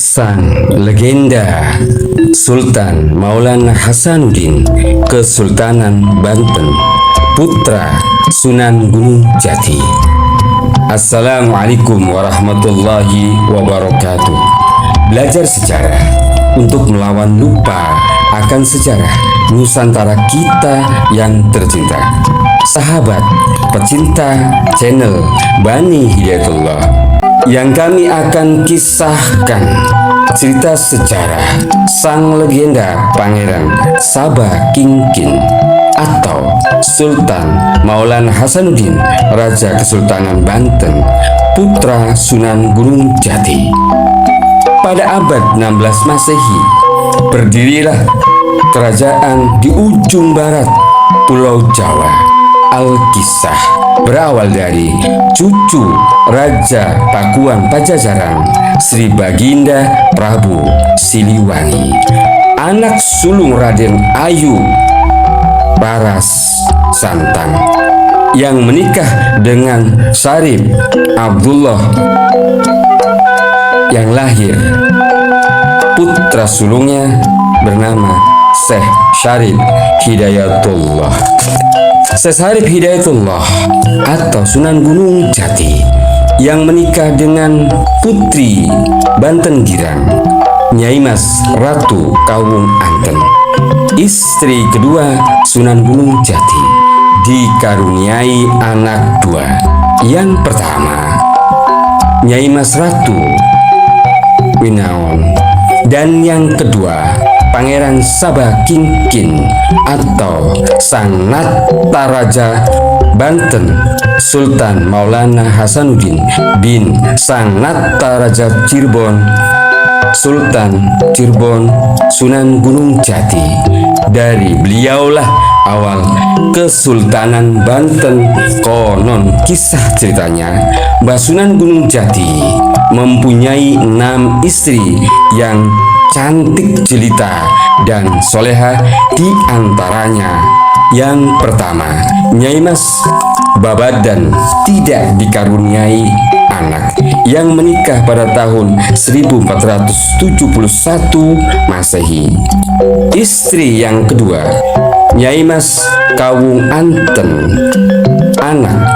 Sang legenda Sultan Maulana Hasanuddin Kesultanan Banten, putra Sunan Gunung Jati. Assalamualaikum warahmatullahi wabarakatuh. Belajar sejarah untuk melawan lupa akan sejarah Nusantara kita yang tercinta. Sahabat pecinta channel Bani Hidayatullah, yang kami akan kisahkan cerita sejarah sang legenda Pangeran Sabah Kingkin atau Sultan Maulana Hasanuddin, Raja Kesultanan Banten, putra Sunan Gunung Jati. Pada abad 16 Masehi, berdirilah kerajaan di ujung barat Pulau Jawa. Alkisah berawal dari cucu Raja Pakuan Pajajaran, Sri Baginda Prabu Siliwangi, anak sulung Raden Ayu Paras Santang, yang menikah dengan Syarif Abdullah yang lahir putra sulungnya bernama Syekh Syarif Hidayatullah. Syekh Syarif Hidayatullah atau Sunan Gunung Jati yang menikah dengan putri Banten Girang, Nyai Mas Ratu Kawung Anten. Istri kedua Sunan Gunung Jati dikaruniai anak dua. Yang pertama Nyai Mas Ratu Winaon, dan yang kedua Pangeran Sabah Kingkin atau Sang Nataraja Banten, Sultan Maulana Hasanuddin bin Sang Nataraja Cirebon, Sultan Cirebon Sunan Gunung Jati. Dari beliaulah awal Kesultanan Banten. Konon kisah ceritanya, Mbah Sunan Gunung Jati mempunyai 6 istri yang cantik jelita dan soleha. Di antaranya yang pertama, Nyai Mas Babadan tidak dikaruniai anak, yang menikah pada tahun 1471 Masehi. Istri yang kedua, Nyai Mas Kawung Anten, anak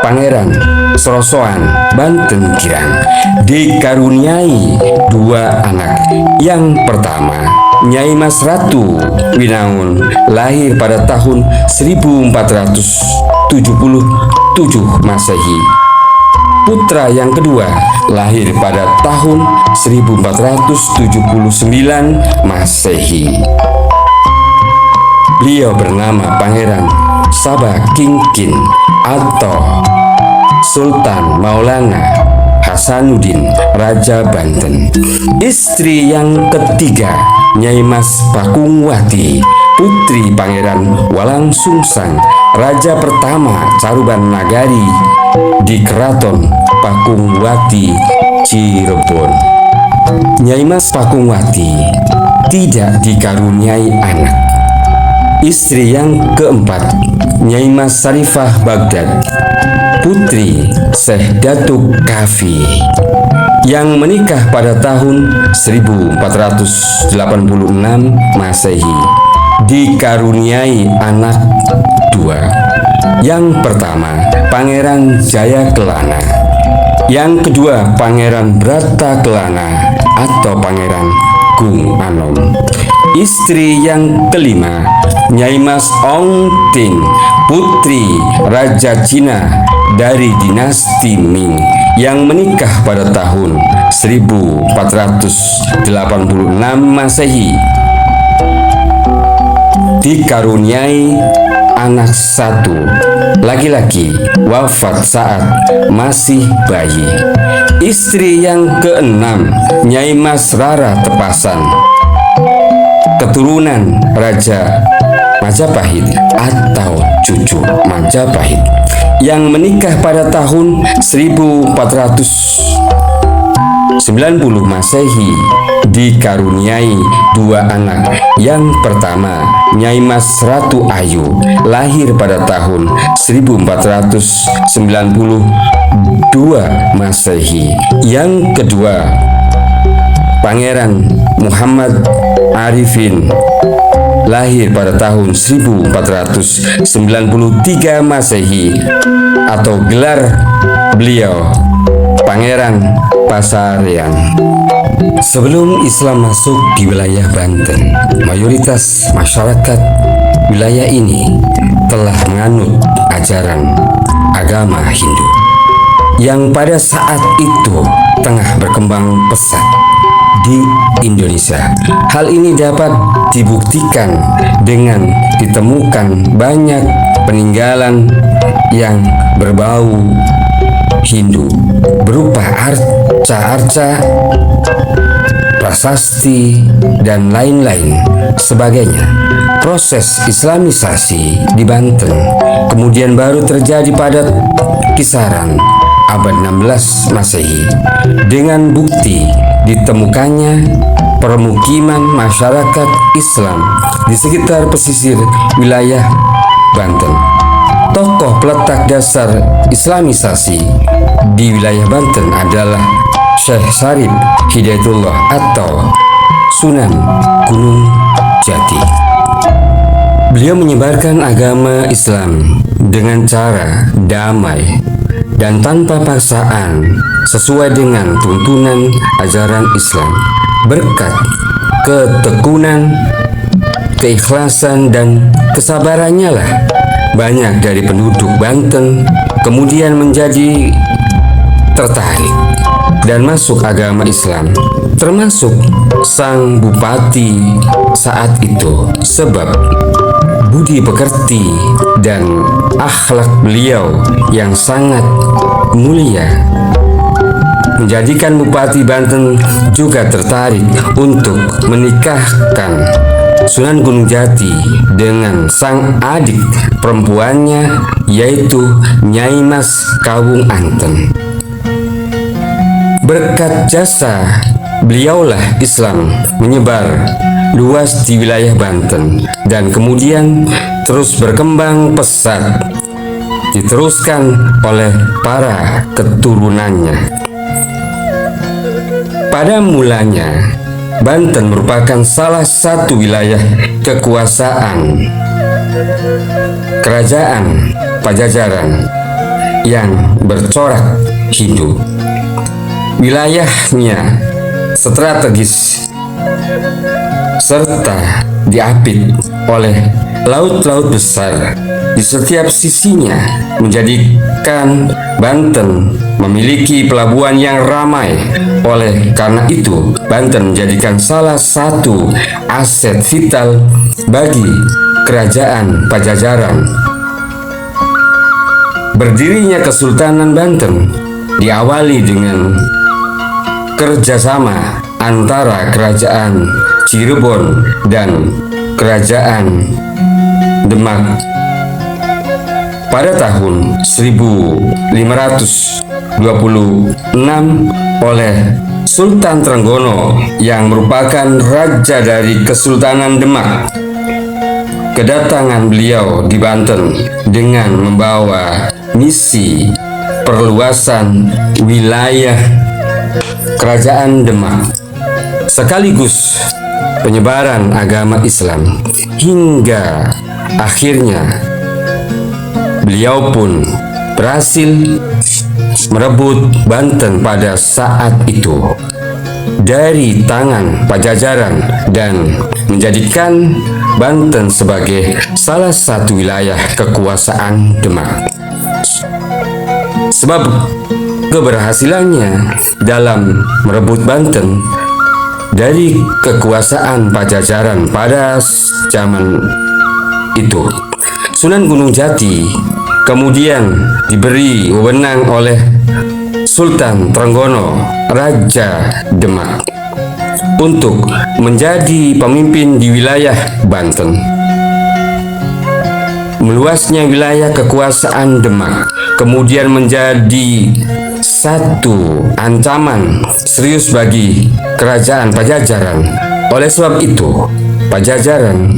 Pangeran Srosoan Banten Girang, dikaruniai 2 anak. Yang pertama, Nyai Mas Ratu Winaun, lahir pada tahun 1477 Masehi. Putra yang kedua lahir pada tahun 1479 Masehi. Beliau bernama Pangeran Sabah Kingkin atau Sultan Maulana Hasanuddin, Raja Banten. Istri yang ketiga, Nyai Mas Pakungwati, putri Pangeran Walang Sungsang, Raja pertama Caruban Nagari di Keraton Pakungwati, Cirebon. Nyai Mas Pakungwati tidak dikaruniai anak. Istri yang keempat, Nyai Mas Sarifah Baghdad, putri Syekh Datuk Kafi, yang menikah pada tahun 1486 Masehi, dikaruniai anak 2. Yang pertama, Pangeran Jaya Kelana. Yang kedua, Pangeran Brata Kelana atau Pangeran Gung Anom. Istri yang kelima, Nyai Mas Ong Ting, putri Raja Cina dari dinasti Ming, yang menikah pada tahun 1486 Masehi, dikaruniai anak 1 laki-laki, wafat saat masih bayi. Istri yang keenam, Nyai Mas Rara Tepasan, keturunan Raja Majapahit atau cucu Majapahit, yang menikah pada tahun 1490 Masehi, dikaruniai 2 anak. Yang pertama, Nyai Mas Ratu Ayu, lahir pada tahun 1492 Masehi. Yang kedua, Pangeran Muhammad Arifin, lahir pada tahun 1493 Masehi, atau gelar beliau Pangeran Pasarean. Sebelum Islam masuk di wilayah Banten, mayoritas masyarakat wilayah ini telah menganut ajaran agama Hindu yang pada saat itu tengah berkembang pesat di Indonesia. Hal ini dapat dibuktikan dengan ditemukan banyak peninggalan yang berbau Hindu berupa arca-arca, prasasti, dan lain-lain sebagainya. Proses Islamisasi di Banten kemudian baru terjadi pada kisaran abad 16 Masehi dengan bukti ditemukannya permukiman masyarakat Islam di sekitar pesisir wilayah Banten. Tokoh peletak dasar Islamisasi di wilayah Banten adalah Syekh Syarif Hidayatullah atau Sunan Gunung Jati. Beliau menyebarkan agama Islam dengan cara damai dan tanpa paksaan sesuai dengan tuntunan ajaran Islam. Berkat ketekunan, keikhlasan, dan kesabarannya lah banyak dari penduduk Banten kemudian menjadi tertarik dan masuk agama Islam, termasuk sang bupati saat itu, sebab budi pekerti dan akhlak beliau yang sangat mulia menjadikan Bupati Banten juga tertarik untuk menikahkan Sunan Gunung Jati dengan sang adik perempuannya, yaitu Nyai Mas Kawung Anten. Berkat jasa beliaulah Islam menyebar luas di wilayah Banten dan kemudian terus berkembang pesat, diteruskan oleh para keturunannya. Pada mulanya, Banten merupakan salah satu wilayah kekuasaan Kerajaan Pajajaran yang bercorak Hindu. Wilayahnya strategis serta diapit oleh laut-laut besar di setiap sisinya, menjadikan Banten memiliki pelabuhan yang ramai. Oleh karena itu, Banten menjadikan salah satu aset vital bagi Kerajaan Pajajaran. Berdirinya Kesultanan Banten diawali dengan kerjasama antara Kerajaan Cirebon dan Kerajaan Demak pada tahun 1526 oleh Sultan Trenggono yang merupakan raja dari Kesultanan Demak. Kedatangan beliau di Banten dengan membawa misi perluasan wilayah Kerajaan Demak sekaligus penyebaran agama Islam, hingga akhirnya beliau pun berhasil merebut Banten pada saat itu dari tangan Pajajaran dan menjadikan Banten sebagai salah satu wilayah kekuasaan Demak. Sebab keberhasilannya dalam merebut Banten dari kekuasaan Pajajaran pada zaman itu, Sunan Gunung Jati kemudian diberi wewenang oleh Sultan Trenggono, Raja Demak, untuk menjadi pemimpin di wilayah Banten. Meluasnya wilayah kekuasaan Demak kemudian menjadi satu ancaman serius bagi Kerajaan Pajajaran. Oleh sebab itu, Pajajaran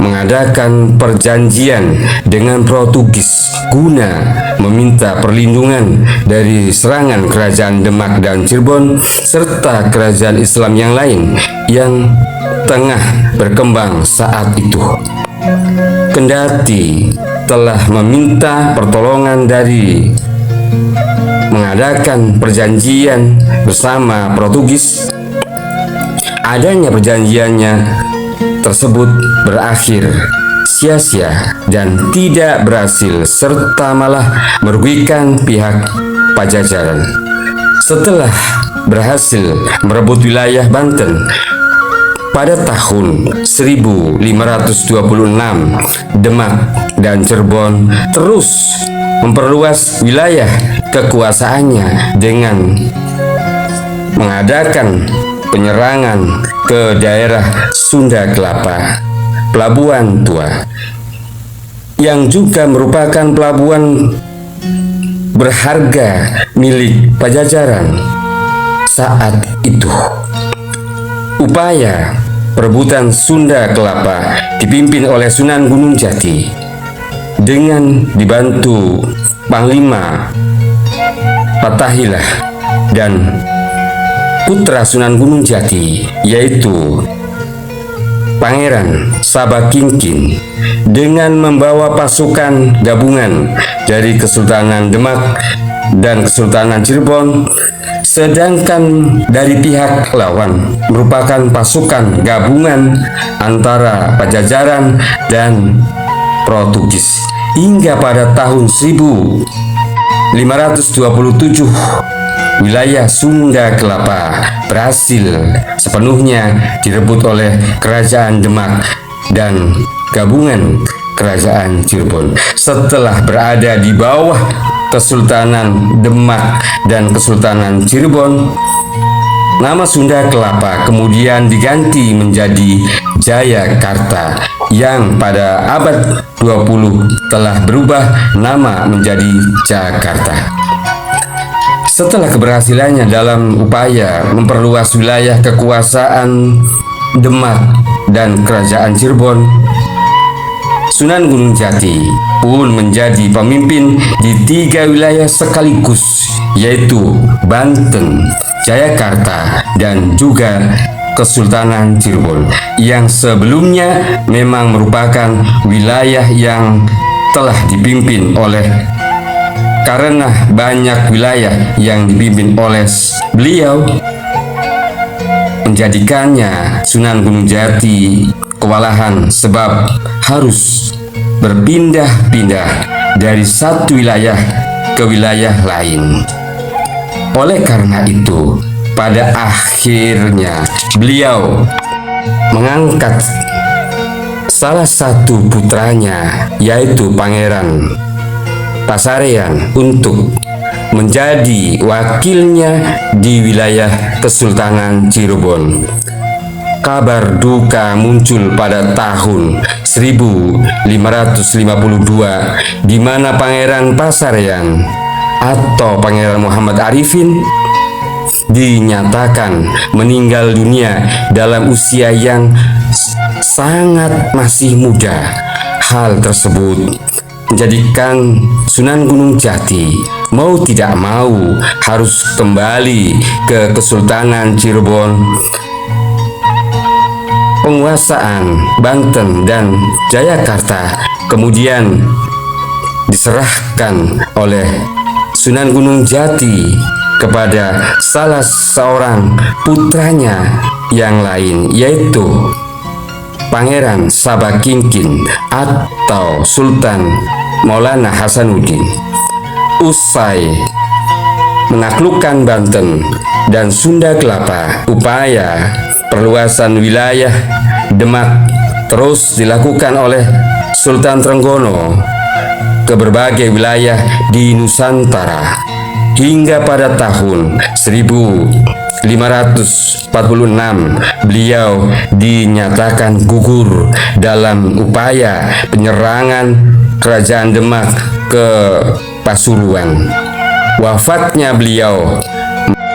mengadakan perjanjian dengan Portugis guna meminta perlindungan dari serangan kerajaan Demak dan Cirebon serta kerajaan Islam yang lain yang tengah berkembang saat itu. Kendati telah meminta pertolongan dari mengadakan perjanjian bersama Portugis, adanya perjanjiannya tersebut berakhir sia-sia dan tidak berhasil serta malah merugikan pihak Pajajaran. Setelah berhasil merebut wilayah Banten pada tahun 1526, Demak dan Cirebon terus memperluas wilayah kekuasaannya dengan mengadakan penyerangan ke daerah Sunda Kelapa, Pelabuhan Tua, yang juga merupakan pelabuhan berharga milik Pajajaran saat itu. Upaya perebutan Sunda Kelapa dipimpin oleh Sunan Gunung Jati dengan dibantu Panglima Fathaillah dan putra Sunan Gunung Jati, yaitu Pangeran Sabakingkin, dengan membawa pasukan gabungan dari Kesultanan Demak dan Kesultanan Cirebon, sedangkan dari pihak lawan merupakan pasukan gabungan antara Pajajaran dan Portugis. Hingga pada tahun 1527 wilayah Sunda Kelapa berhasil sepenuhnya direbut oleh Kerajaan Demak dan gabungan Kerajaan Cirebon. Setelah berada di bawah Kesultanan Demak dan Kesultanan Cirebon, nama Sunda Kelapa kemudian diganti menjadi Jayakarta yang pada abad 20 telah berubah nama menjadi Jakarta. Setelah keberhasilannya dalam upaya memperluas wilayah kekuasaan Demak dan Kerajaan Cirebon, Sunan Gunung Jati pun menjadi pemimpin di 3 wilayah sekaligus, yaitu Banten, Jayakarta, dan juga Kesultanan Cirebon, yang sebelumnya memang merupakan wilayah yang telah dipimpin oleh, karena banyak wilayah yang dipimpin oleh beliau, menjadikannya Sunan Gunung Jati kewalahan sebab harus berpindah-pindah dari satu wilayah ke wilayah lain. Oleh karena itu, pada akhirnya beliau mengangkat salah satu putranya, yaitu Pangeran Pasarean, untuk menjadi wakilnya di wilayah Kesultanan Cirebon. Kabar duka muncul pada tahun 1552 di mana Pangeran Pasarean atau Pangeran Muhammad Arifin dinyatakan meninggal dunia dalam usia yang sangat masih muda. Hal tersebut menjadikan Sunan Gunung Jati mau tidak mau harus kembali ke Kesultanan Cirebon. Penguasaan Banten dan Jayakarta kemudian diserahkan oleh Sunan Gunung Jati kepada salah seorang putranya yang lain, yaitu Pangeran Sabakingkin atau Sultan Maulana Hasanuddin. Usai menaklukkan Banten dan Sunda Kelapa, upaya perluasan wilayah Demak terus dilakukan oleh Sultan Trenggono ke berbagai wilayah di Nusantara hingga pada tahun 1546 beliau dinyatakan gugur dalam upaya penyerangan Kerajaan Demak ke Pasuruan. Wafatnya beliau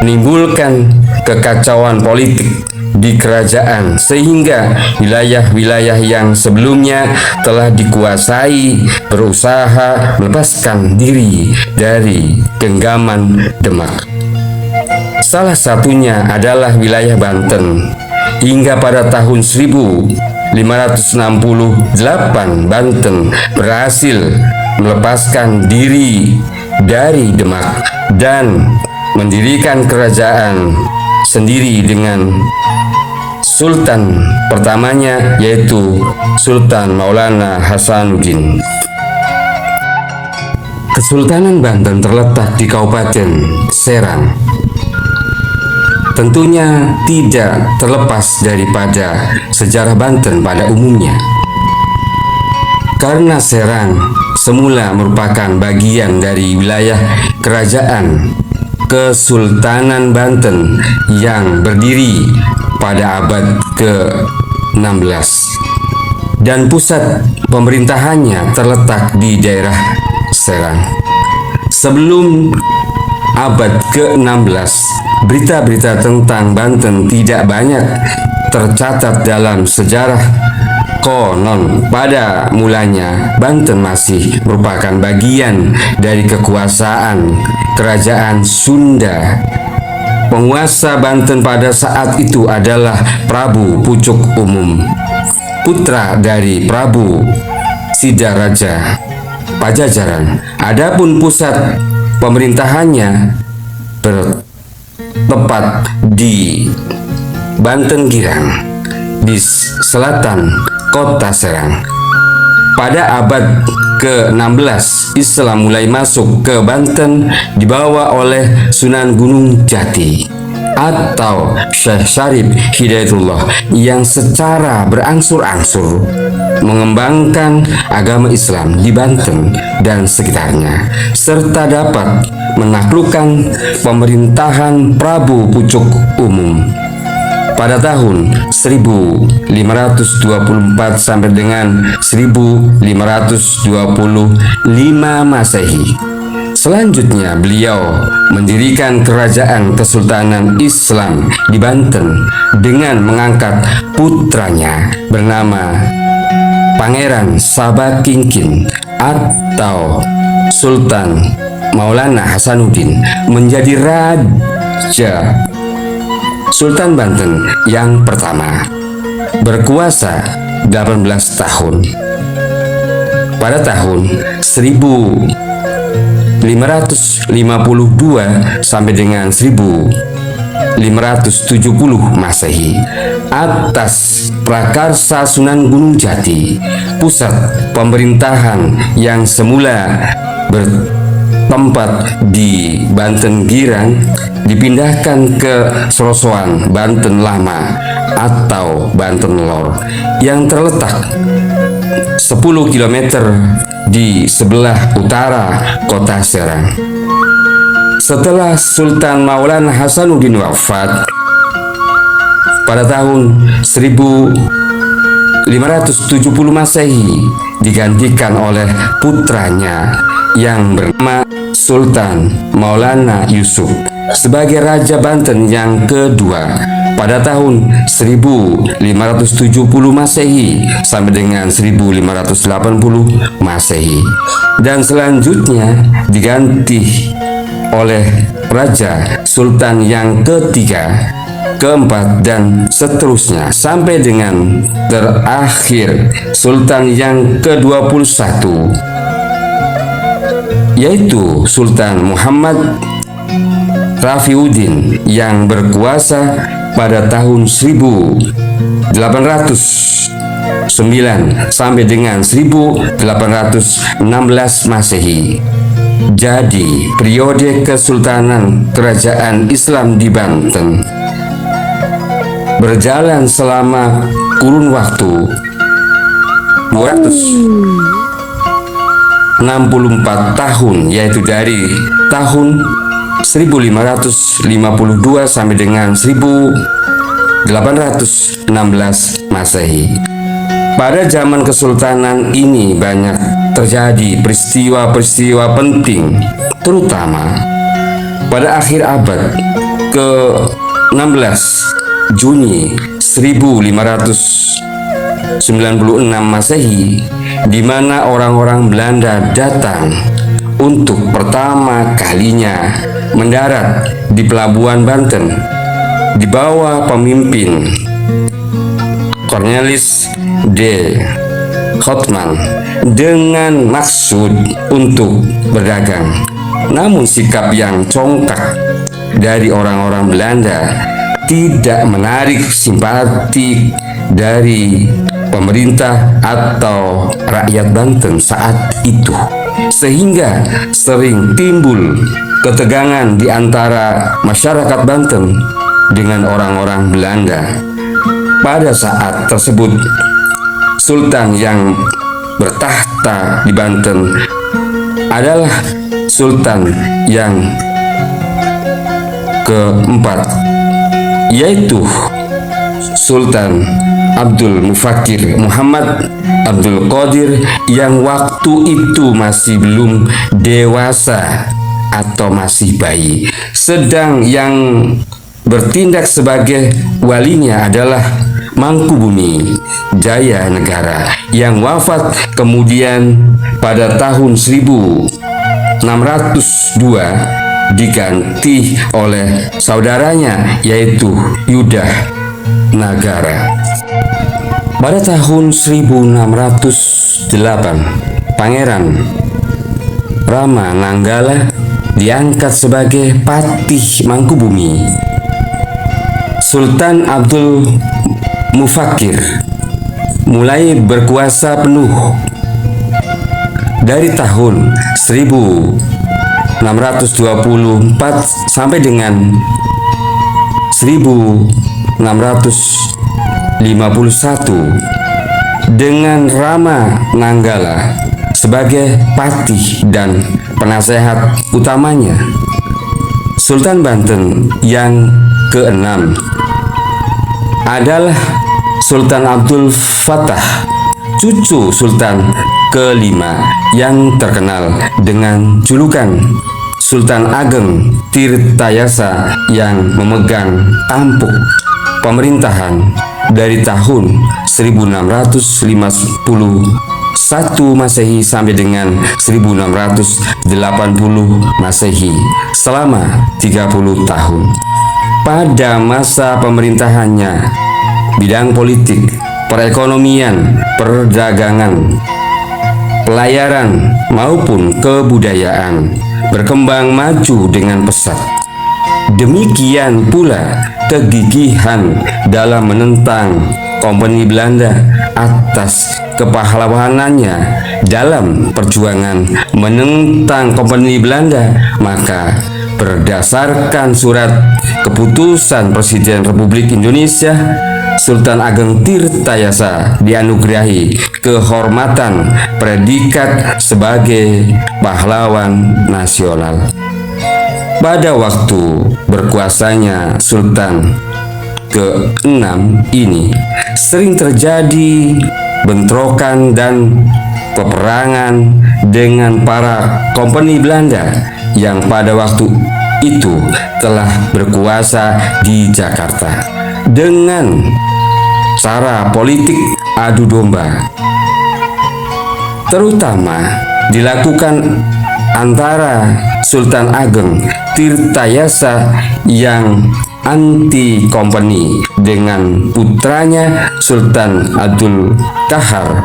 menimbulkan kekacauan politik di kerajaan, sehingga wilayah-wilayah yang sebelumnya telah dikuasai berusaha melepaskan diri dari genggaman Demak. Salah satunya adalah wilayah Banten. Hingga pada tahun 1568 Banten berhasil melepaskan diri dari Demak dan mendirikan kerajaan sendiri dengan sultan pertamanya, yaitu Sultan Maulana Hasanuddin. Kesultanan Banten terletak di Kabupaten Serang. Tentunya tidak terlepas daripada sejarah Banten pada umumnya. Karena Serang semula merupakan bagian dari wilayah kerajaan Kesultanan Banten yang berdiri pada abad ke-16 dan pusat pemerintahannya terletak di daerah Serang. Sebelum abad ke-16, berita-berita tentang Banten tidak banyak tercatat dalam sejarah. Konon pada mulanya Banten masih merupakan bagian dari kekuasaan Kerajaan Sunda. Penguasa Banten pada saat itu adalah Prabu Pucuk Umum, putra dari Prabu Sidaraja Pajajaran. Adapun pusat pemerintahannya bertempat di Banten Girang, di selatan kota Serang. Pada abad ke-16, Islam mulai masuk ke Banten dibawa oleh Sunan Gunung Jati atau Syekh Syarif Hidayatullah yang secara berangsur-angsur mengembangkan agama Islam di Banten dan sekitarnya, serta dapat menaklukkan pemerintahan Prabu Pucuk Umum. Pada tahun 1524 sampai dengan 1525 Masehi. Selanjutnya beliau mendirikan kerajaan Kesultanan Islam di Banten dengan mengangkat putranya bernama Pangeran Sabakingkin atau Sultan Maulana Hasanuddin menjadi raja Sultan Banten yang pertama, berkuasa 18 tahun. Pada tahun 1552 sampai dengan 1570 Masehi, atas prakarsa Sunan Gunung Jati, pusat pemerintahan yang semula bertempat di Banten Girang dipindahkan ke Serosoan Banten Lama atau Banten Lor yang terletak 10 km di sebelah utara kota Serang. Setelah Sultan Maulana Hasanuddin wafat pada tahun 1570 Masehi, digantikan oleh putranya yang bernama Sultan Maulana Yusuf sebagai Raja Banten yang kedua pada tahun 1570 Masehi sampai dengan 1580 Masehi, dan selanjutnya diganti oleh Raja Sultan yang ketiga, keempat, dan seterusnya sampai dengan terakhir Sultan yang ke-21, yaitu Sultan Muhammad Rafiuddin yang berkuasa pada tahun 1809 sampai dengan 1816 Masehi. Jadi, periode Kesultanan Kerajaan Islam di Banten berjalan selama kurun waktu 264 tahun, yaitu dari tahun 1552 sampai dengan 1816 Masehi. Pada zaman kesultanan ini banyak terjadi peristiwa-peristiwa penting, terutama pada akhir abad ke-16 Juni 1596 Masehi, di mana orang-orang Belanda datang untuk pertama kalinya mendarat di pelabuhan Banten di bawah pemimpin Cornelis de Houtman dengan maksud untuk berdagang. Namun sikap yang congkak dari orang-orang Belanda tidak menarik simpati dari pemerintah atau rakyat Banten saat itu, sehingga sering timbul ketegangan di antara masyarakat Banten dengan orang-orang Belanda. Pada saat tersebut, Sultan yang bertahta di Banten adalah Sultan yang keempat, yaitu Sultan Abdul Mufakir Muhammad Abdul Qadir, yang waktu itu masih belum dewasa atau masih bayi. Sedang yang bertindak sebagai walinya adalah Mangkubumi Jaya Negara, yang wafat kemudian pada tahun 1602 diganti oleh saudaranya, yaitu Yudah Nagara. Pada tahun 1608, Pangeran Rama Nanggala diangkat sebagai Patih Mangkubumi. Sultan Abdul Mufakir mulai berkuasa penuh dari tahun 1624 sampai dengan 1651 dengan Rama Nanggala sebagai patih dan penasehat utamanya. Sultan Banten yang keenam adalah Sultan Abdul Fattah, cucu Sultan kelima yang terkenal dengan julukan Sultan Ageng Tirtayasa, yang memegang tampuk pemerintahan dari tahun 1651 Masehi sampai dengan 1680 Masehi, selama 30 tahun. Pada masa pemerintahannya, bidang politik, perekonomian, perdagangan, pelayaran maupun kebudayaan berkembang maju dengan pesat. Demikian pula kegigihan dalam menentang Kompeni Belanda atas kepahlawanannya dalam perjuangan menentang Kompeni Belanda. Maka berdasarkan surat keputusan Presiden Republik Indonesia, Sultan Ageng Tirtayasa dianugerahi kehormatan predikat sebagai pahlawan nasional. Pada waktu berkuasanya Sultan ke-6 ini, sering terjadi bentrokan dan peperangan dengan para kompeni Belanda yang pada waktu itu telah berkuasa di Jakarta dengan cara politik adu domba, terutama dilakukan antara Sultan Ageng Tirtayasa yang anti kompeni dengan putranya Sultan Abdul Kahar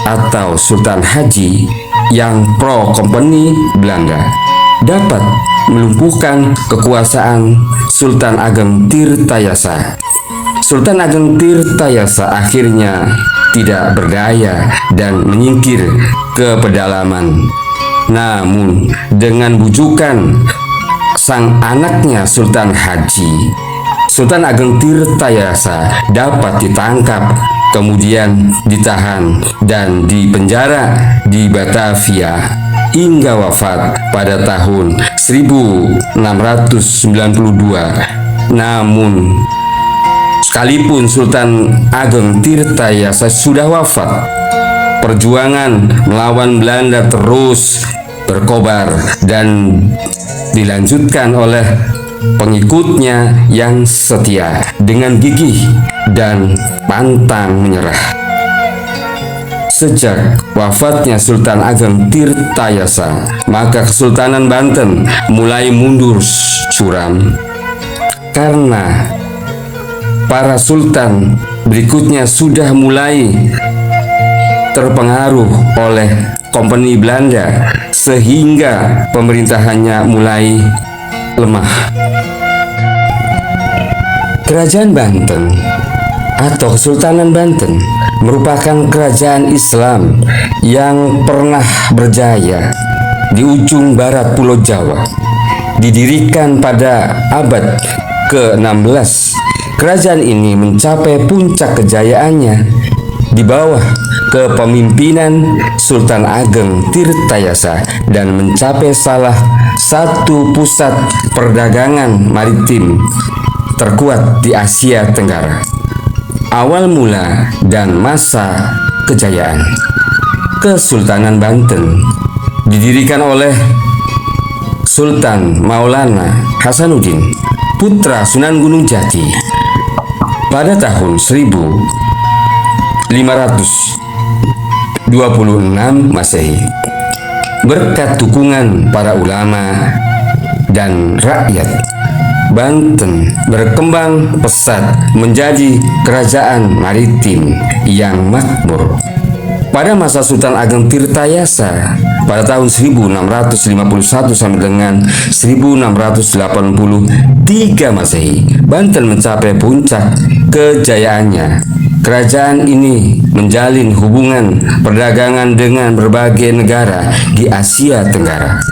atau Sultan Haji yang pro kompeni Belanda. Dapat melumpuhkan kekuasaan Sultan Ageng Tirtayasa. Sultan Ageng Tirtayasa akhirnya tidak berdaya dan menyingkir ke pedalaman. Namun dengan bujukan sang anaknya Sultan Haji, Sultan Ageng Tirtayasa dapat ditangkap, kemudian ditahan dan dipenjara di Batavia hingga wafat pada tahun 1692. Namun sekalipun Sultan Ageng Tirtayasa sudah wafat, perjuangan melawan Belanda terus berkobar dan dilanjutkan oleh pengikutnya yang setia dengan gigih dan pantang menyerah. Sejak wafatnya Sultan Ageng Tirtayasa, maka Kesultanan Banten mulai mundur suram karena para sultan berikutnya sudah mulai terpengaruh oleh Kompeni Belanda sehingga pemerintahannya mulai lemah. Kerajaan Banten atau Kesultanan Banten merupakan kerajaan Islam yang pernah berjaya di ujung barat Pulau Jawa. Didirikan pada abad ke-16, kerajaan ini mencapai puncak kejayaannya di bawah kepemimpinan Sultan Ageng Tirtayasa dan mencapai salah satu pusat perdagangan maritim terkuat di Asia Tenggara. Awal mula dan masa kejayaan Kesultanan Banten didirikan oleh Sultan Maulana Hasanuddin, putra Sunan Gunung Jati, pada tahun 1526 Masehi. Berkat dukungan para ulama dan rakyat, Banten berkembang pesat menjadi kerajaan maritim yang makmur. Pada masa Sultan Ageng Tirtayasa pada tahun 1651 sampai dengan 1683 Masehi, Banten mencapai puncak kejayaannya. Kerajaan ini menjalin hubungan perdagangan dengan berbagai negara di Asia Tenggara,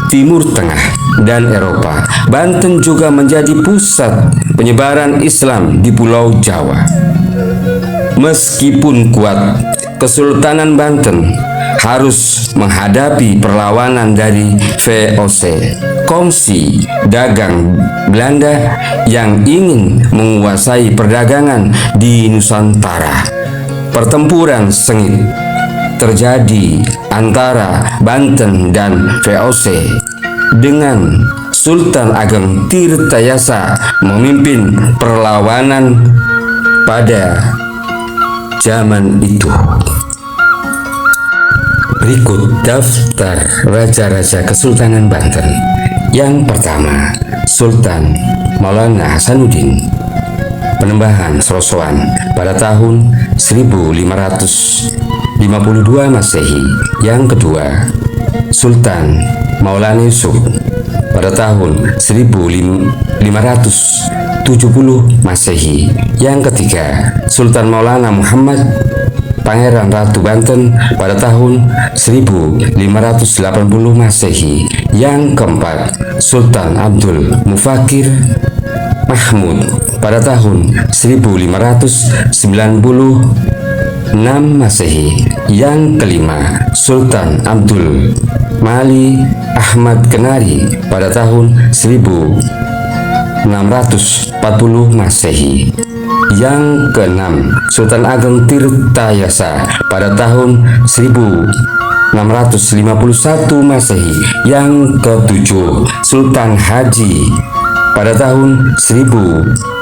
Timur Tengah, dan Eropa. Banten juga menjadi pusat penyebaran Islam di Pulau Jawa. Meskipun kuat, Kesultanan Banten harus menghadapi perlawanan dari VOC, Kongsi Dagang Belanda, yang ingin menguasai perdagangan di Nusantara. Pertempuran sengit terjadi antara Banten dan VOC dengan Sultan Ageng Tirtayasa memimpin perlawanan pada zaman itu. Berikut daftar raja-raja Kesultanan Banten. Yang pertama, Sultan Maulana Hasanuddin, Penembahan Serosoan pada tahun 1552 Masehi. Yang kedua, Sultan Maulana Yusuf pada tahun 1570 Masehi. Yang ketiga, Sultan Maulana Muhammad Pangeran Ratu Banten pada tahun 1580 Masehi. Yang keempat, Sultan Abdul Mufakir Mahmud pada tahun 1596 Masehi. Yang kelima, Sultan Abdul Mali Ahmad Kenari pada tahun 1640 Masehi. Yang keenam, Sultan Ageng Tirtayasa pada tahun 1651 Masehi. Yang ketujuh, Sultan Haji pada tahun 1672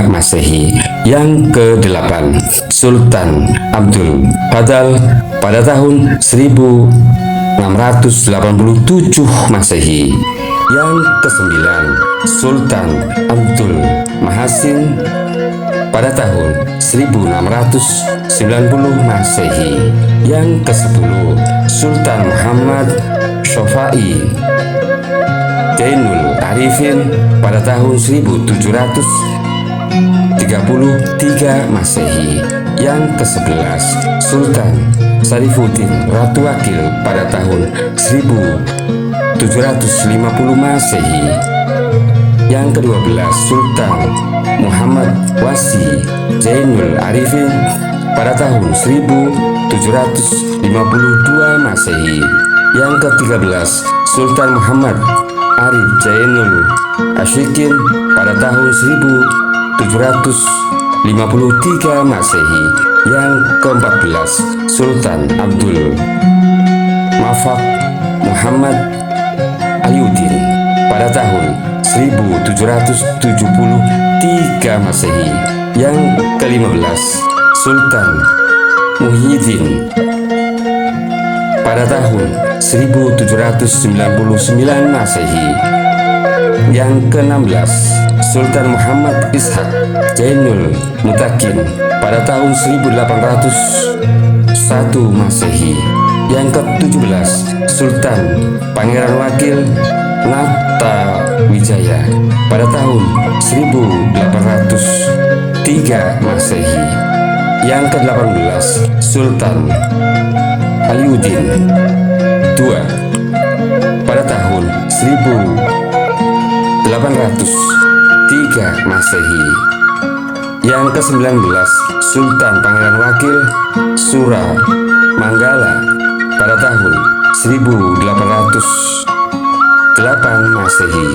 Masehi. Yang kedelapan, Sultan Abdul Fadal pada tahun 1687 Masehi. Yang kesembilan, Sultan Abdul Mahasin pada tahun 1690 Masehi. Yang kesepuluh, Sultan Muhammad Shofai Zainul Arifin pada tahun 1733 Masehi. Yang ke-11, Sultan Sarifuddin Ratu Wakil pada tahun 1750 Masehi. Yang ke-12, Sultan Muhammad Wasi Zainul Arifin pada tahun 1752 Masehi. Yang ke-13, Sultan Muhammad Arif Zainul Ashikin pada tahun 1753 Masehi. Yang ke-14, Sultan Abdul Mafak Muhammad Aliuddin pada tahun 1773 Masehi. Yang ke-15 Sultan Muhyiddin pada tahun 1799 Masehi. Yang ke-16 Sultan Muhammad Ishak Jainul Mutakin pada tahun 1801 Masehi. Yang ke-17 Sultan Pangeran Wakil Natawijaya pada tahun 1803 Masehi. Yang ke-18 Sultan Aliuddin II pada tahun 1803 Masehi. Yang ke-19 Sultan Pangeran Wakil Suramanggala pada tahun 1808 Masehi.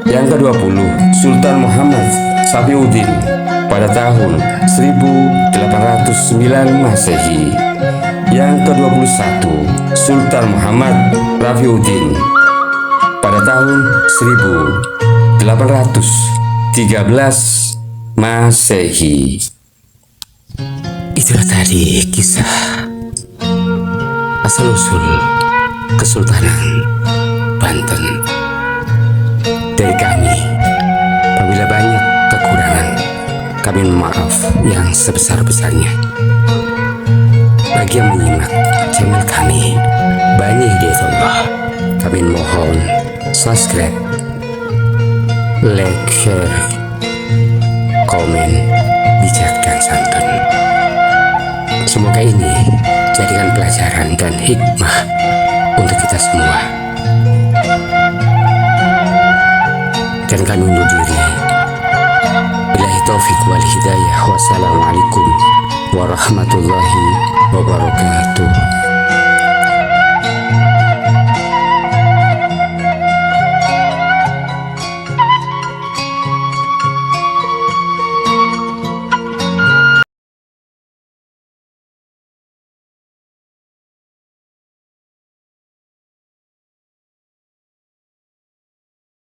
Yang ke-20 Sultan Muhammad Safiuddin pada tahun 1809 Masehi. Yang ke-21 Sultan Muhammad Rafiuddin pada tahun 1813 Masehi. Itulah tadi kisah asal-usul Kesultanan Banten dari kami. Apabila banyak kekurangan, kami maaf yang sebesar-besarnya. Bagi yang menyimak channel kami Bani Hidayatullah, kami mohon subscribe, like, share, komen, bijak dan santun. Semoga ini jadikan pelajaran dan hikmah untuk kita semua. Dan kami undur diri. Billahi taufiq wal hidayah. Wassalamualaikum warahmatullahi wabarakatuh.